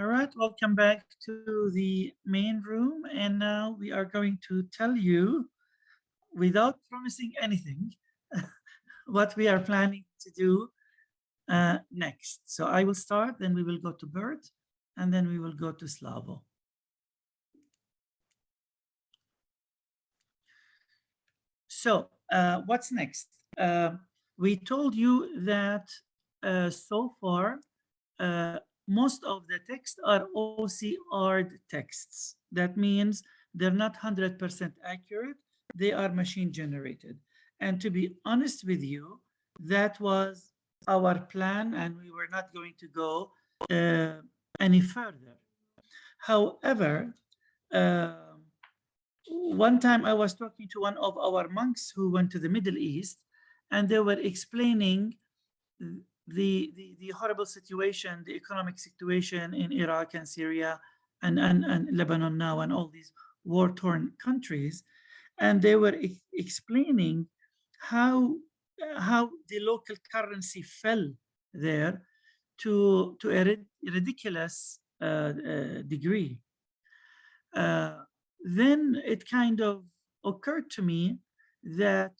All right, welcome back to the main room. And now we are going to tell you, without promising anything, what we are planning to do next. So I will start, then we will go to Bert, and then we will go to Slavo. So what's next? We told you that so far, most of the texts are OCR'd texts. That means they're not 100% accurate. They are machine generated. And to be honest with you, that was our plan, and we were not going to go any further. However, one time I was talking to one of our monks who went to the Middle East, and they were explaining the horrible situation, the economic situation in Iraq and Syria and Lebanon now, and all these war-torn countries. And they were explaining how the local currency fell there to a ridiculous degree. Then it kind of occurred to me that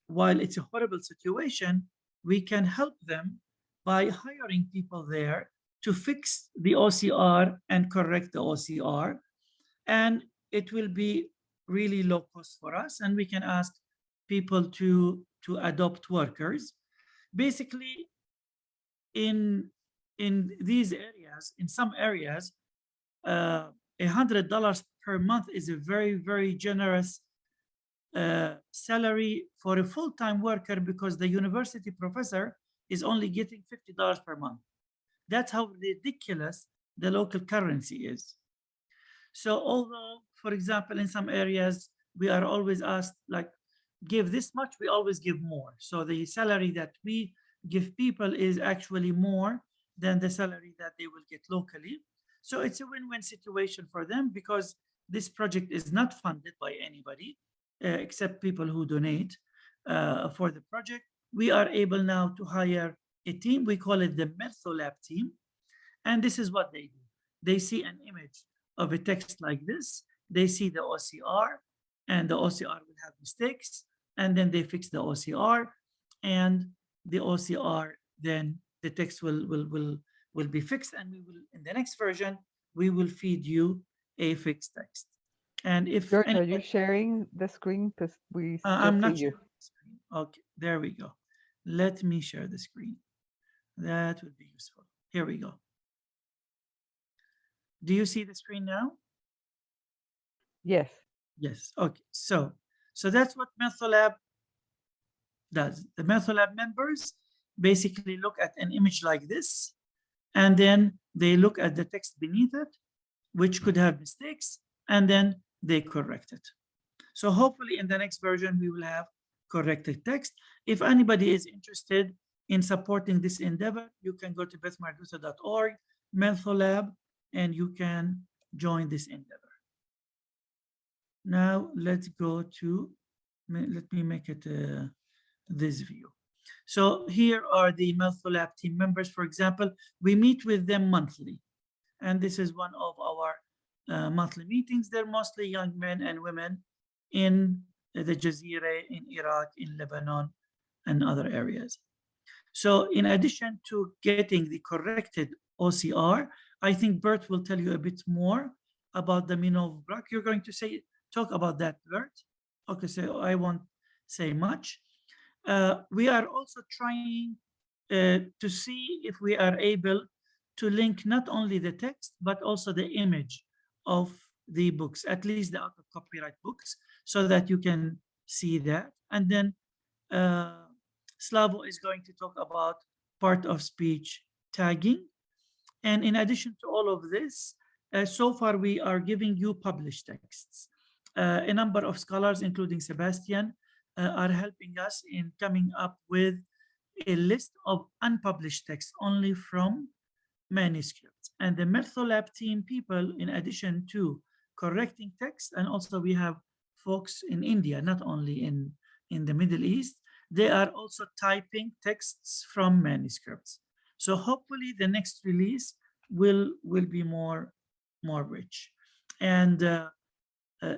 while it's a horrible situation, we can help them by hiring people there to fix the OCR and correct the OCR. And it will be really low cost for us. And we can ask people to adopt workers. Basically, in these areas, in some areas, $100 per month is a very, very generous salary for a full-time worker, because the university professor is only getting $50 per month. That's how ridiculous the local currency is. So although, for example, in some areas, we are always asked, like, give this much, we always give more. So the salary that we give people is actually more than the salary that they will get locally. So it's a win-win situation for them, because this project is not funded by anybody except people who donate for the project. We are able now to hire a team. We call it the methyllab team. And this is what they do. They see an image of a text like this. They see the OCR, and the OCR will have mistakes. And then they fix the OCR, and the OCR, then the text will be fixed. And we will, in the next version, we will feed you a fixed text. And if George, anybody, are you sharing the screen? Because we I'm not see you. sharing the screen. Okay, there we go. Let me share the screen. That would be useful. Here we go. Do you see the screen now? Yes. Yes. Okay. So that's what methyllab does. The methyllab members basically look at an image like this, and then they look at the text beneath it, which could have mistakes, and then they correct it. So hopefully in the next version, we will have corrected text. If anybody is interested in supporting this endeavor, you can go to bethmargusa.org, methyllab, and you can join this endeavor. Now let's go to, let me make it this view. So here are the methyllab team members. For example, we meet with them monthly. And this is one of our monthly meetings. They're mostly young men and women in the Jazeera, in Iraq, in Lebanon, and other areas. So in addition to getting the corrected OCR, I think Bert will tell you a bit more about the Minov block. You're going to talk about that, Bert? Okay, so I won't say much. We are also trying to see if we are able to link not only the text, but also the image of the books, at least the out of copyright books, so that you can see that. And then Slavo is going to talk about part of speech tagging. And in addition to all of this, so far we are giving you published texts. A number of scholars, including Sebastian, are helping us in coming up with a list of unpublished texts only from manuscripts. And the methyllab team people, in addition to correcting text, and also we have folks in India, not only in the Middle East, they are also typing texts from manuscripts. So hopefully the next release will be more rich. And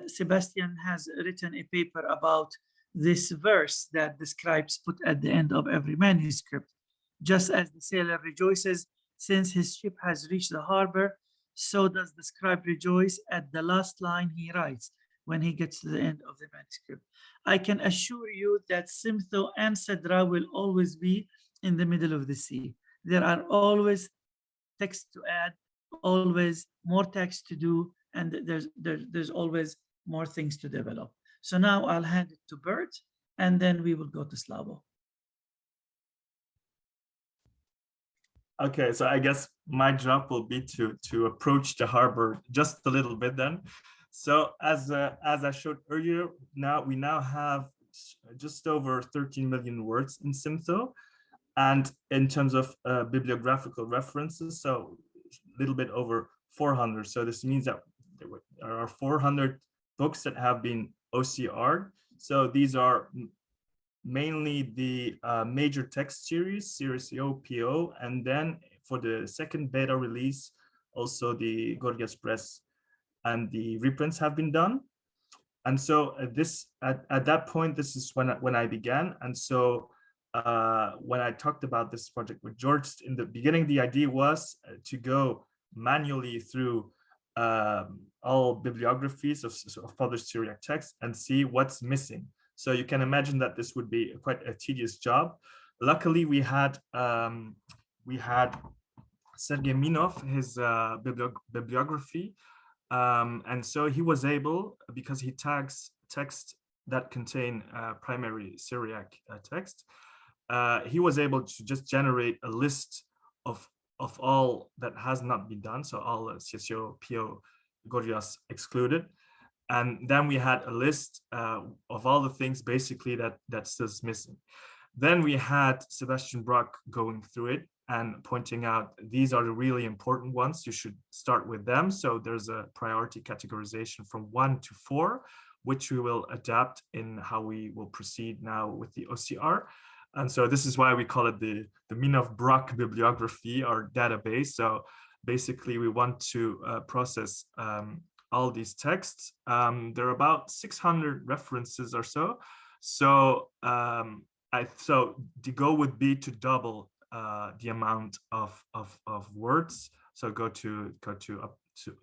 Sebastian has written a paper about this verse that the scribes put at the end of every manuscript. Just as the sailor rejoices since his ship has reached the harbor, so does the scribe rejoice at the last line he writes when he gets to the end of the manuscript. I can assure you that Simtho and Cedra will always be in the middle of the sea. There are always text to add, always more text to do, and there's always more things to develop. So now I'll hand it to Bert, and then we will go to Slavo. Okay, so I guess my job will be to approach the harbor just a little bit then. So as I showed earlier, we now have just over 13 million words in Simtho, and in terms of bibliographical references, so a little bit over 400. So this means that there are 400 books that have been OCR'd. So these are mainly the major text series, Series PO, and then for the second beta release, also the Gorgias Press and the reprints have been done. And so at that point, this is when I began. And so when I talked about this project with George in the beginning, the idea was to go manually through all bibliographies of published Syriac texts and see what's missing. So you can imagine that this would be quite a tedious job. Luckily, we had Sergei Minov, his bibliography, and so he was able, because he tags texts that contain primary Syriac text, he was able to just generate a list of all that has not been done, so all CSO, PO, Gorgias excluded. And then we had a list of all the things basically that still is missing. Then we had Sebastian Brock going through it and pointing out these are the really important ones. You should start with them. So there's a priority categorization from 1 to 4, which we will adapt in how we will proceed now with the OCR. And so this is why we call it the Minov-Brock bibliography or database. So basically we want to process all these texts. There are about 600 references or so. So so the goal would be to double the amount of words. So go to up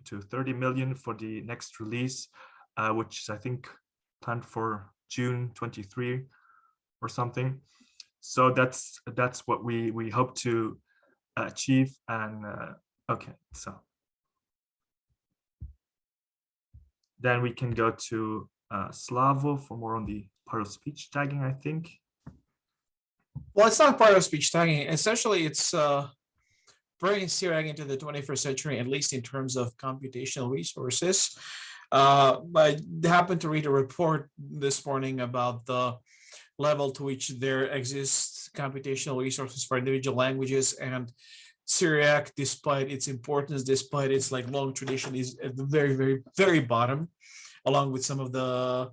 to 30 million for the next release, which is I think planned for June 23 or something. So that's what we hope to achieve. And okay, so then we can go to Slavo for more on the part of speech tagging, I think. Well, it's not part of speech tagging. Essentially, it's bringing Syriac into the 21st century, at least in terms of computational resources. I happened to read a report this morning about the level to which there exists computational resources for individual languages, and Syriac, despite its importance, despite its like long tradition, is at the very, very, very bottom, along with some of the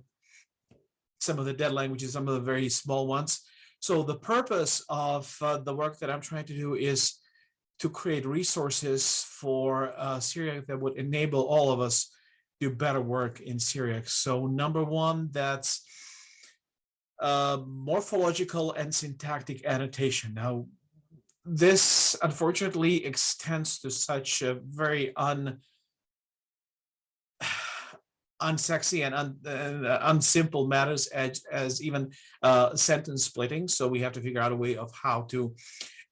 dead languages, some of the very small ones. So the purpose of the work that I'm trying to do is to create resources for Syriac that would enable all of us do better work in Syriac. So number one, that's morphological and syntactic annotation. Now, this unfortunately extends to such a very unsexy and unsimple matters as even sentence splitting. So we have to figure out a way of how to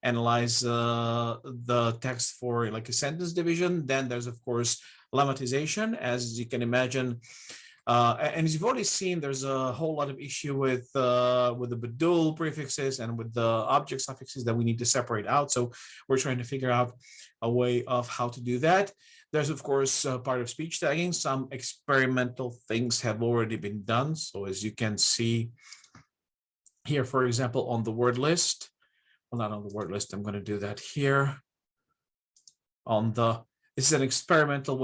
analyze the text for like a sentence division. Then there's of course lemmatization, as you can imagine. And as you've already seen, there's a whole lot of issue with the Badul prefixes and with the object suffixes that we need to separate out. So we're trying to figure out a way of how to do that. There's, of course, part of speech tagging. Some experimental things have already been done. So as you can see here, for example, on the word list, well, not on the word list, I'm going to do that here. This is an experimental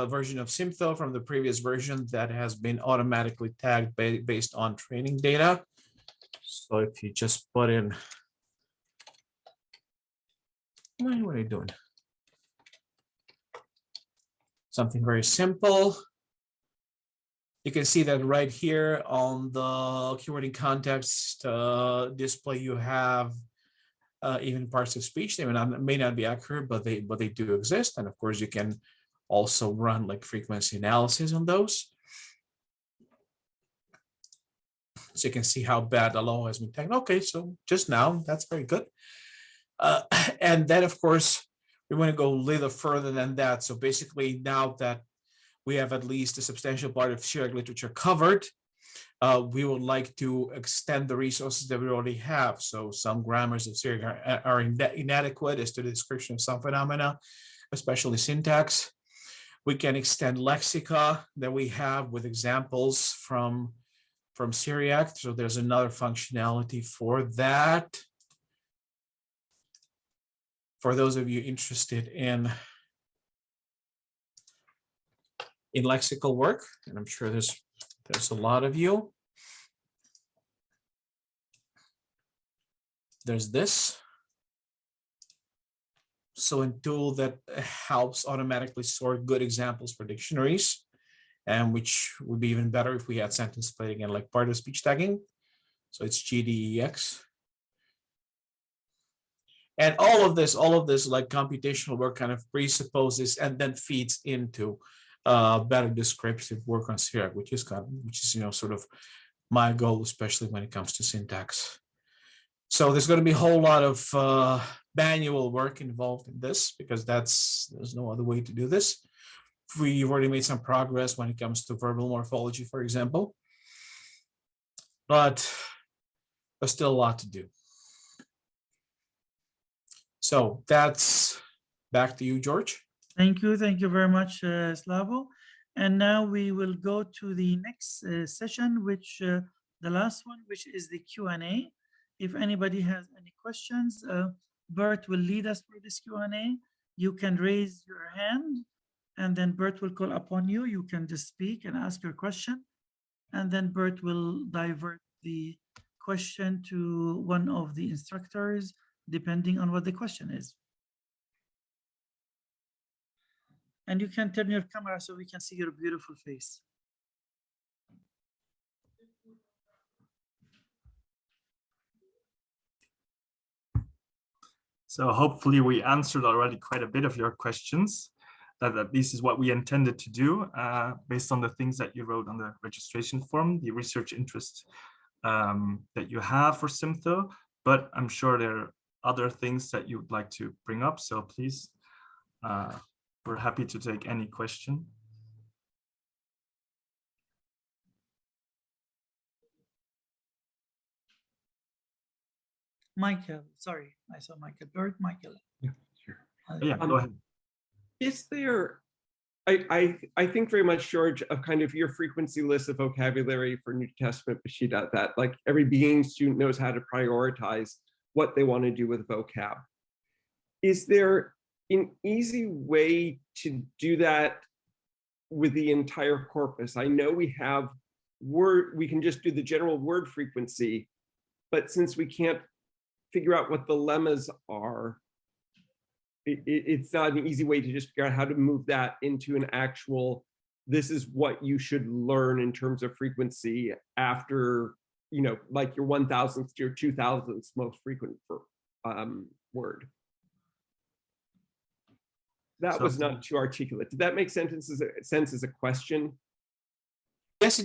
version of Simtho from the previous version that has been automatically tagged based on training data. So if you just put in, what are you doing? something very simple. You can see that right here on the keyword in context display, you have even parts of speech. They may not be accurate, but they do exist. And of course, you can also run like frequency analysis on those. So you can see how bad the law has been taken. Okay, so just now, that's very good. And then, of course, we want to go a little further than that. So basically, now that we have at least a substantial part of Syriac literature covered, we would like to extend the resources that we already have. So some grammars of Syriac are inadequate as to the description of some phenomena, especially syntax. We can extend lexica that we have with examples from Syriac. So there's another functionality for that. For those of you interested in lexical work, and I'm sure there's a lot of you. There's this. So a tool that helps automatically sort good examples for dictionaries, and which would be even better if we had sentence splitting and like part of speech tagging. So it's GDEX. And all of this like computational work kind of presupposes and then feeds into better descriptive work on Syriac, which is sort of my goal, especially when it comes to syntax. So there's going to be a whole lot of manual work involved in this, because there's no other way to do this. We've already made some progress when it comes to verbal morphology, for example, but there's still a lot to do. So that's back to you, George. Thank you very much, Slavo. And now we will go to the next session, which the last one, which is the Q&A. If anybody has any questions, Bert will lead us through this Q&A. You can raise your hand, and then Bert will call upon you. You can just speak and ask your question, and then Bert will divert the question to one of the instructors, depending on what the question is. And you can turn your camera so we can see your beautiful face. So hopefully we answered already quite a bit of your questions. That this is what we intended to do based on the things that you wrote on the registration form, the research interest that you have for Simtho. But I'm sure there are other things that you would like to bring up. So please, we're happy to take any question. Michael, sorry, I saw Michael. Bert, Michael. Yeah, sure. Yeah, go ahead. Is there, I think very much, George, of kind of your frequency list of vocabulary for New Testament Peshitta, that like every beginning student knows how to prioritize what they want to do with vocab. Is there an easy way to do that with the entire corpus? I know we have we can just do the general word frequency, but since we can't figure out what the lemmas are, it's not an easy way to just figure out how to move that into an actual, this is what you should learn in terms of frequency after, you know, like your 1000th to your 2000th most frequent word. That was not too articulate. Did that make sense as a question? Yes,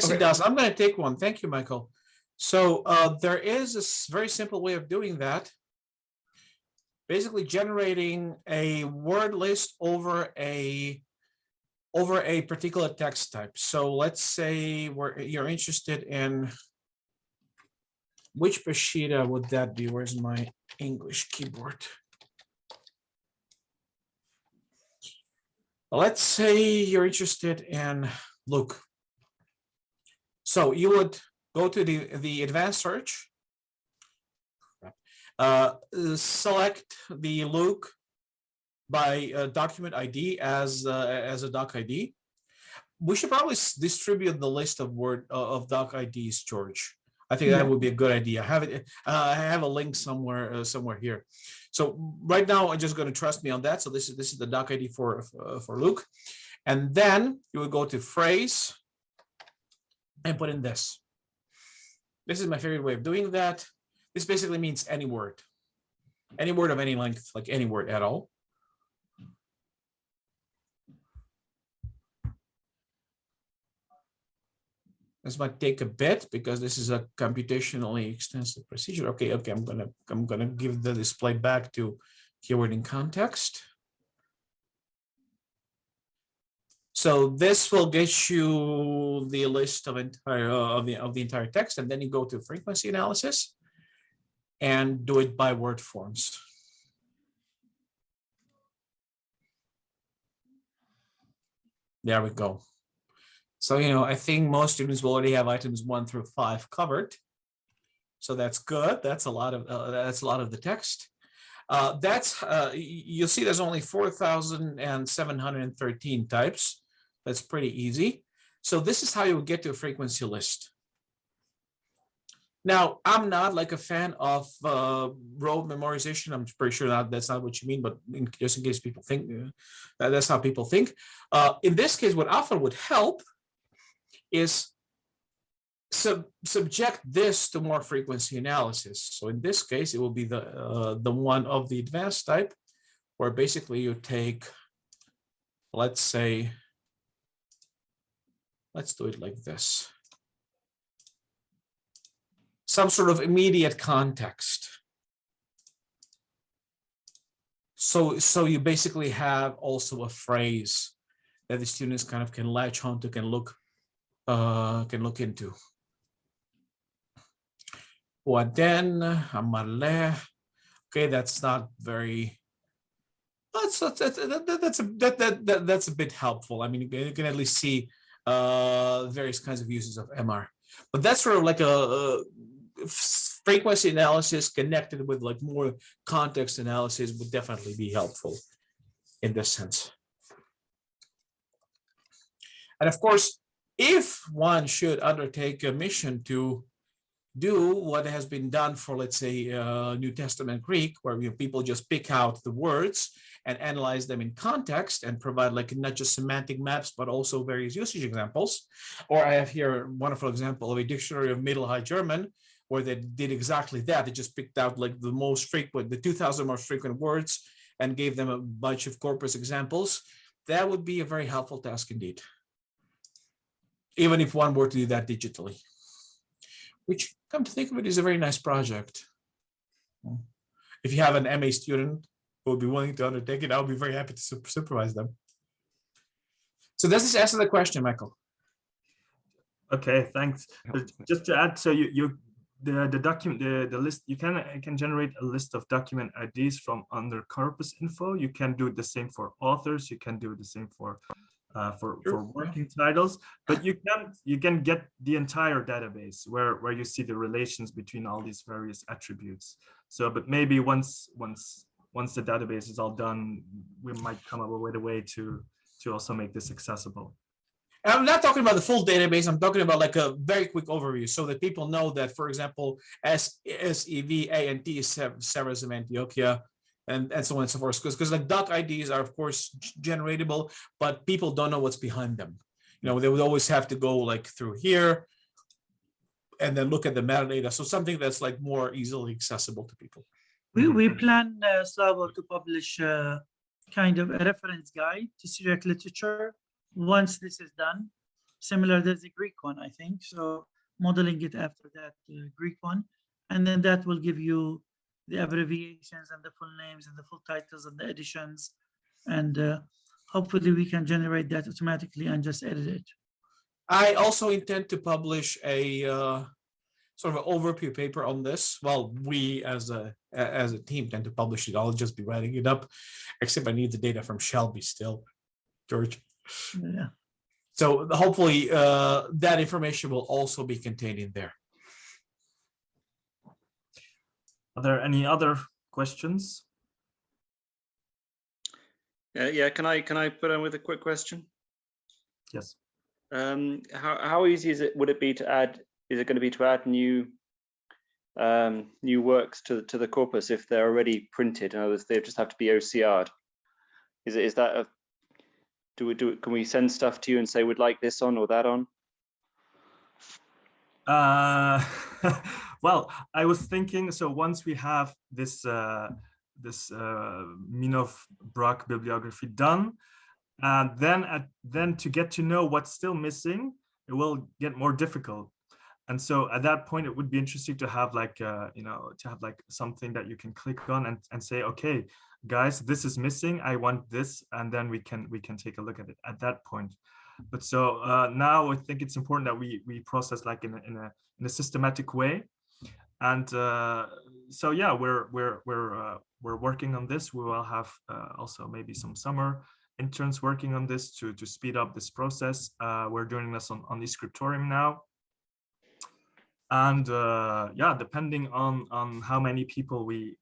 okay. It does. I'm going to take one. Thank you, Michael. So there is a very simple way of doing that. Basically generating a word list over a particular text type. So let's say you're interested in, which Peshitta would that be? Where's my English keyboard? Let's say you're interested in Luke. So you would go to the advanced search, select the Luke by document ID as a doc ID. We should probably distribute the list of doc IDs, George. I think that would be a good idea. I have a link somewhere here. So right now, I'm just going to trust me on that. So this is the doc ID for Luke, And then you would go to phrase and put in this. This is my favorite way of doing that. This basically means any word of any length, like any word at all. This might take a bit because this is a computationally extensive procedure. Okay, I'm gonna give the display back to keyword in context. So this will get you the list of the entire text, and then you go to frequency analysis and do it by word forms. There we go. So, I think most students will already have items 1 through 5 covered. So that's good. That's a lot of the text. You'll see there's only 4,713 types. That's pretty easy. So this is how you would get to a frequency list. Now, I'm not like a fan of rote memorization. I'm pretty sure that's not what you mean, but just in case people think that's how people think. In this case, what often would help is subject this to more frequency analysis. So in this case, it will be the one of the advanced type, where basically you take, let's do it like this. Some sort of immediate context. So you basically have also a phrase that the students kind of can latch onto, can look into. What then? Okay, that's not very. That's a bit helpful. I mean, you can at least see various kinds of uses of MR, but that's sort of like a frequency analysis connected with like more context analysis would definitely be helpful in this sense. And of course, if one should undertake a mission to do what has been done for, let's say, New Testament Greek, where people just pick out the words and analyze them in context and provide like not just semantic maps, but also various usage examples. Or I have here a wonderful example of a dictionary of Middle High German, where they did exactly that. They just picked out like the 2,000 most frequent words and gave them a bunch of corpus examples. That would be a very helpful task indeed, even if one were to do that digitally, which, come to think of it, is a very nice project. If you have an MA student who would be willing to undertake it, I would be very happy to supervise them. So does this answer the question, Michael? Okay, thanks. Just to add, so the document, the list, you can generate a list of document IDs from under corpus info. You can do the same for authors. You can do the same for working titles, but you can get the entire database where you see the relations between all these various attributes. So, but maybe once the database is all done, we might come up with a way to also make this accessible. I'm not talking about the full database. I'm talking about like a very quick overview so that people know that, for example, SEVANT is Severus of Antiochia, and so on and so forth. Because like doc IDs are, of course, generatable, but people don't know what's behind them. They would always have to go like through here and then look at the metadata. So something that's like more easily accessible to people. We plan, Slavo, to publish kind of a reference guide to Syriac literature once this is done. Similar, there's a Greek one, I think. So modeling it after that Greek one. And then that will give you the abbreviations and the full names and the full titles and the editions. And hopefully we can generate that automatically and just edit it. I also intend to publish a sort of an overview paper on this. Well, we as a team tend to publish it. I'll just be writing it up, except I need the data from Shelby still, George. Yeah. So hopefully that information will also be contained in there. Are there any other questions? Yeah, can I put on with a quick question? Yes. How easy would it be to add? Is it going to be to add new works to the corpus if they're already printed? In other words, they just have to be OCR'd. Is that Can we send stuff to you and say we'd like this on or that on? Well, I was thinking, so once we have this Minov-Brock bibliography done, and then to get to know what's still missing, it will get more difficult. And so at that point, it would be interesting to have like, to have like something that you can click on and say, okay, guys, this is missing. I want this, and then we can take a look at it at that point. But so now I think it's important that we process like in a systematic way. And so yeah, we're working on this. We will have also maybe some summer interns working on this to speed up this process. We're doing this on the scriptorium now. And yeah, depending on how many people we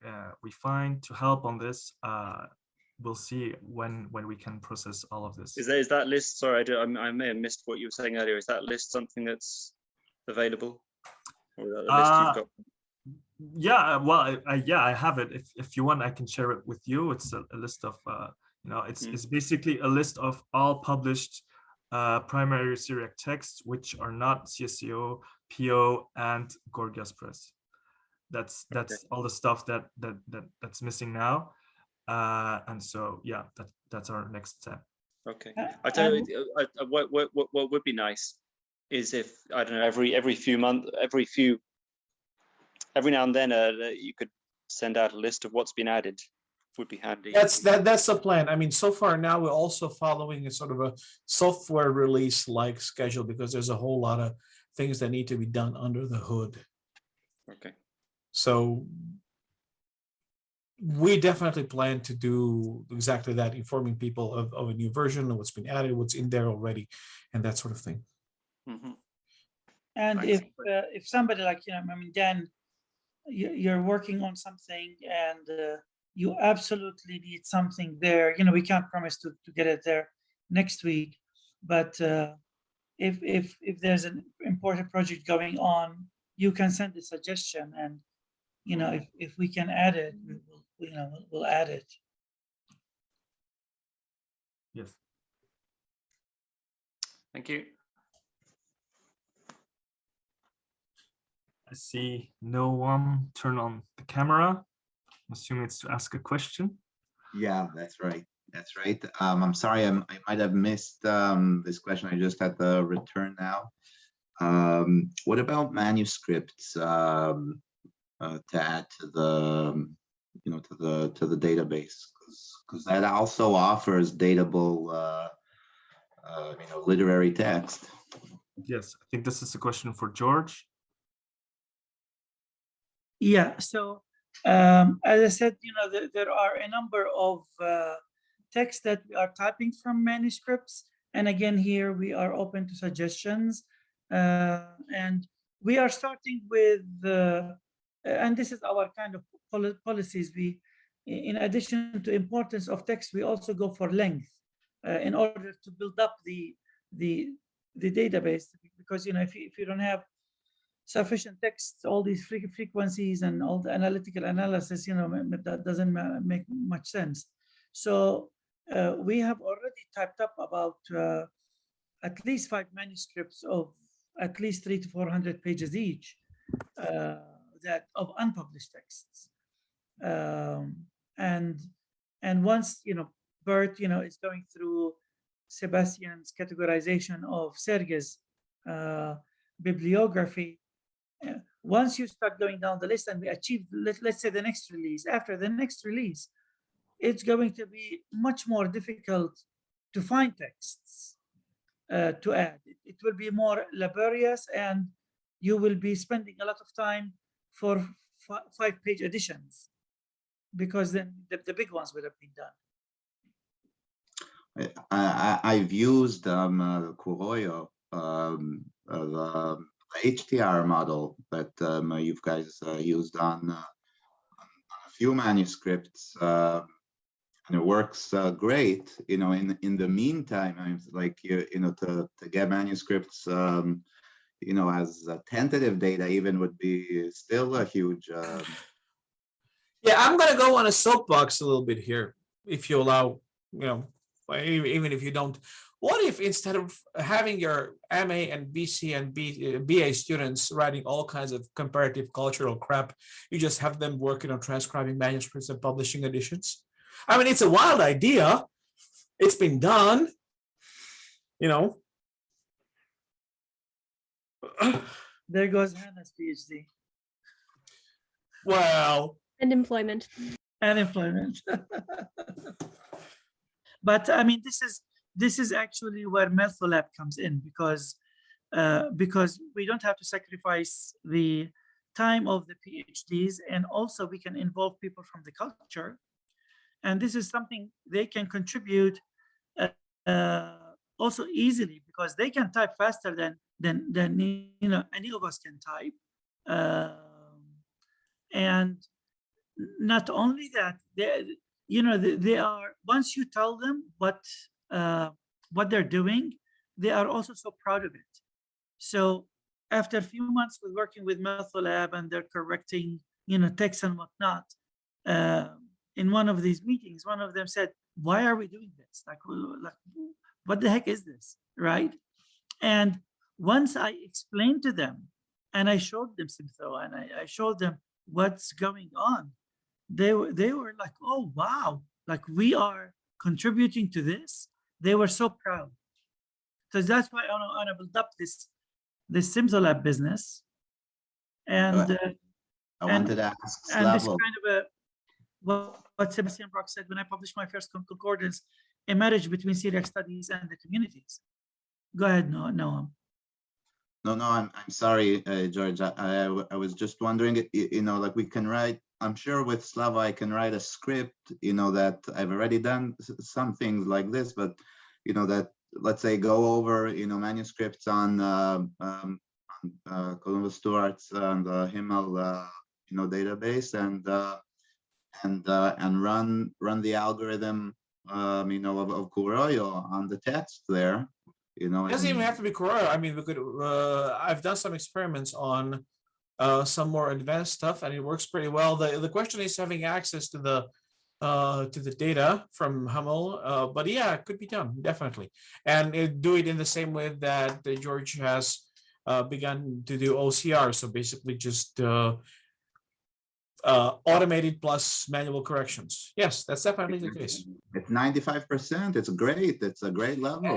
find to help on this, we'll see when we can process all of this. Is that list? Sorry, I may have missed what you were saying earlier. Is that list something that's available? Or is that the list you've got? Yeah, well, I have it. If you want, I can share it with you. It's a list of it's basically a list of all published primary Syriac texts which are not CSCO, PO, and Gorgias Press. That's okay. All the stuff that's missing now. And so yeah, that's our next step. Okay, I tell you, what would be nice is if, I don't know, every now and then you could send out a list of what's been added. Would be handy. That's the plan. I mean, so far now we're also following a sort of a software release like schedule, because there's a whole lot of things that need to be done under the hood. Okay. So we definitely plan to do exactly that, informing people of a new version, of what's been added, what's in there already, and that sort of thing. Mm-hmm. And nice. If somebody like, I mean, Dan, you're working on something and you absolutely need something there, we can't promise to get it there next week, but if there's an important project going on, you can send a suggestion, and if we can add it, we'll add it. Yes. Thank you. I see no one turn on the camera. I'm assuming it's to ask a question. Yeah, that's right. That's right. I'm sorry, I might have missed this question. I just had the return now. What about manuscripts to add to the to the database? Because that also offers datable literary text. Yes, I think this is a question for George. Yeah. So. As I said, there are a number of texts that we are typing from manuscripts. And again, here we are open to suggestions. And we are starting with, and this is our kind of policies. We, in addition to importance of text, we also go for length in order to build up the database. Because, if you don't have sufficient text, all these frequencies and all the analytical analysis, that doesn't make much sense. So we have already typed up about at least 5 manuscripts of at least 300 to 400 pages each, that of unpublished texts. And once Bert is going through Sebastian's categorization of Sergei's bibliography. Once you start going down the list and we achieve, let's say, the next release, after the next release, it's going to be much more difficult to find texts to add. It will be more laborious, and you will be spending a lot of time for 5-page editions, because then the big ones will have been done. I've used Kuroyo, the HTR model that you guys used on a few manuscripts, and it works great. In the meantime, I'm like to get manuscripts, as tentative data even would be still a huge. Yeah, I'm gonna go on a soapbox a little bit here, if you allow, even if you don't. What if instead of having your MA and BC and BA students writing all kinds of comparative cultural crap, you just have them working on transcribing manuscripts and publishing editions? I mean, it's a wild idea. It's been done, you know. There goes Hannah's PhD. Well, And employment. And employment. But I mean, this is actually where methyllab comes in, because we don't have to sacrifice the time of the PhDs, and also we can involve people from the culture, and this is something they can contribute also easily, because they can type faster than you know any of us can type, and not only that, they are, once you tell them what they're doing, they are also so proud of it. So after a few months with working with methyllab, and they're correcting text and whatnot, in one of these meetings, one of them said, why are we doing this? Like what the heck is this, right? And once I explained to them, and I showed them Simtho, and I showed them what's going on, they were like, oh wow, like we are contributing to this. They were so proud. So that's why I want to build up this Simtho business. And I wanted to ask and this Slavo. kind of what Sebastian Brock said when I published my first concordance, a marriage between Syriac studies and the communities. Go ahead, Noam. No, I'm sorry, George. I was just wondering, like we can write, I'm sure with Slava I can write a script, that I've already done some things like this, but, that, let's say, go over, manuscripts on Columbus Stewart's and Himmel, database, and run the algorithm, of Kuroyo on the text there. It doesn't even have to be Kuroyo. I mean, we could. I've done some experiments on some more advanced stuff, and it works pretty well. The question is having access to the data from Hummel. But yeah, it could be done, definitely, and do it in the same way that George has begun to do OCR. So basically, just automated plus manual corrections. Yes, that's definitely the case. It's 95%. It's great. It's a great level.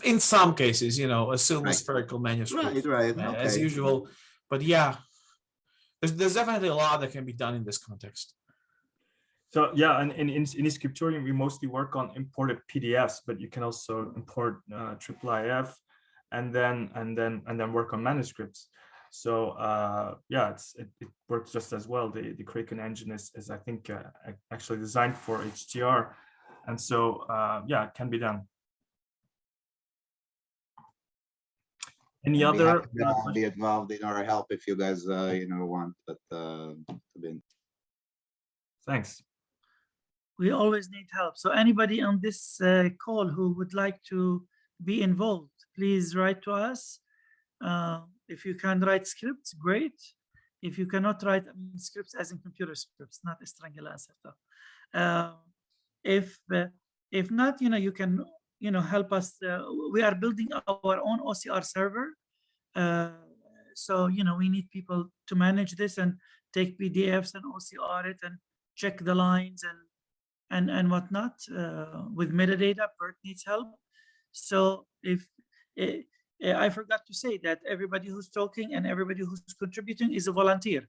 In some cases, assume a Right. spherical manuscript, Right. as Okay. usual. But yeah, there's definitely a lot that can be done in this context. So yeah, and in Scriptorium, we mostly work on imported PDFs, but you can also import IIIF, and then work on manuscripts. So yeah, it works just as well. The Kraken engine is I think actually designed for HTR, and so yeah, it can be done. Any other? Be involved in our help if you guys want, but Sabine. Thanks. We always need help. So anybody on this call who would like to be involved, please write to us. If you can write scripts, great. If you cannot write scripts as in computer scripts, not Strangula, etc. If not, you can help us. We are building our own OCR server. So we need people to manage this and take PDFs and OCR it and check the lines and whatnot with metadata. Bert needs help. So if I forgot to say that everybody who's talking and everybody who's contributing is a volunteer.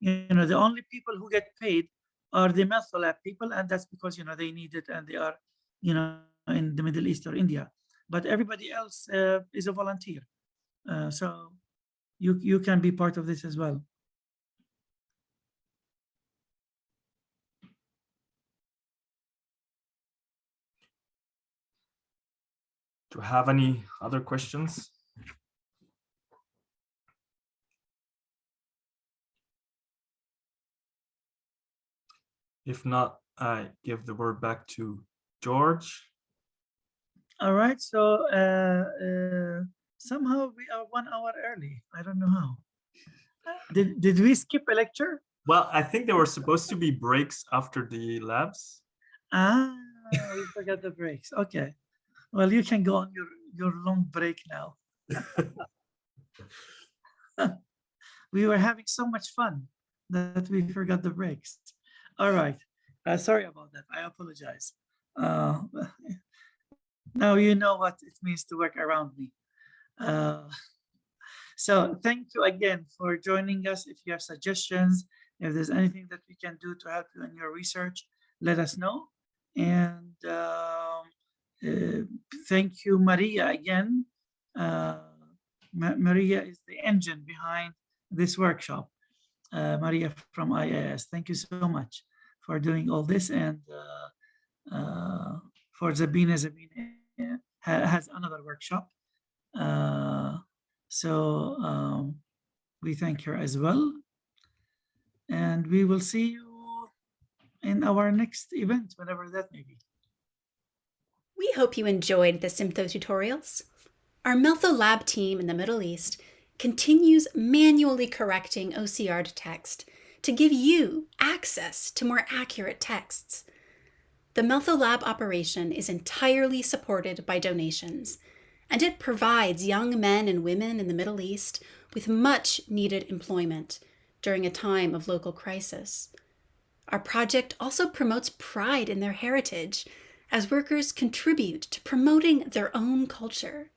The only people who get paid are the methyllab people, and that's because they need it and they are in the Middle East or India. But everybody else is a volunteer, so you can be part of this as well. Do you have any other questions? If not, I give the word back to George. All right, so somehow we are 1 hour early. I don't know how. Did we skip a lecture? Well, I think there were supposed to be breaks after the labs. Ah, we forgot the breaks. Okay. Well, you can go on your long break now. We were having so much fun that we forgot the breaks. All right. Sorry about that. I apologize. Now you know what it means to work around me. So thank you again for joining us. If you have suggestions, if there's anything that we can do to help you in your research, let us know. And thank you, Maria, again. Maria is the engine behind this workshop. Maria from IIS, thank you so much for doing all this. And for Sabine has another workshop. So we thank her as well. And we will see you in our next event, whenever that may be. We hope you enjoyed the Simtho tutorials. Our methyllab team in the Middle East continues manually correcting OCR text to give you access to more accurate texts. The methyllab operation is entirely supported by donations, and it provides young men and women in the Middle East with much needed employment during a time of local crisis. Our project also promotes pride in their heritage as workers contribute to promoting their own culture.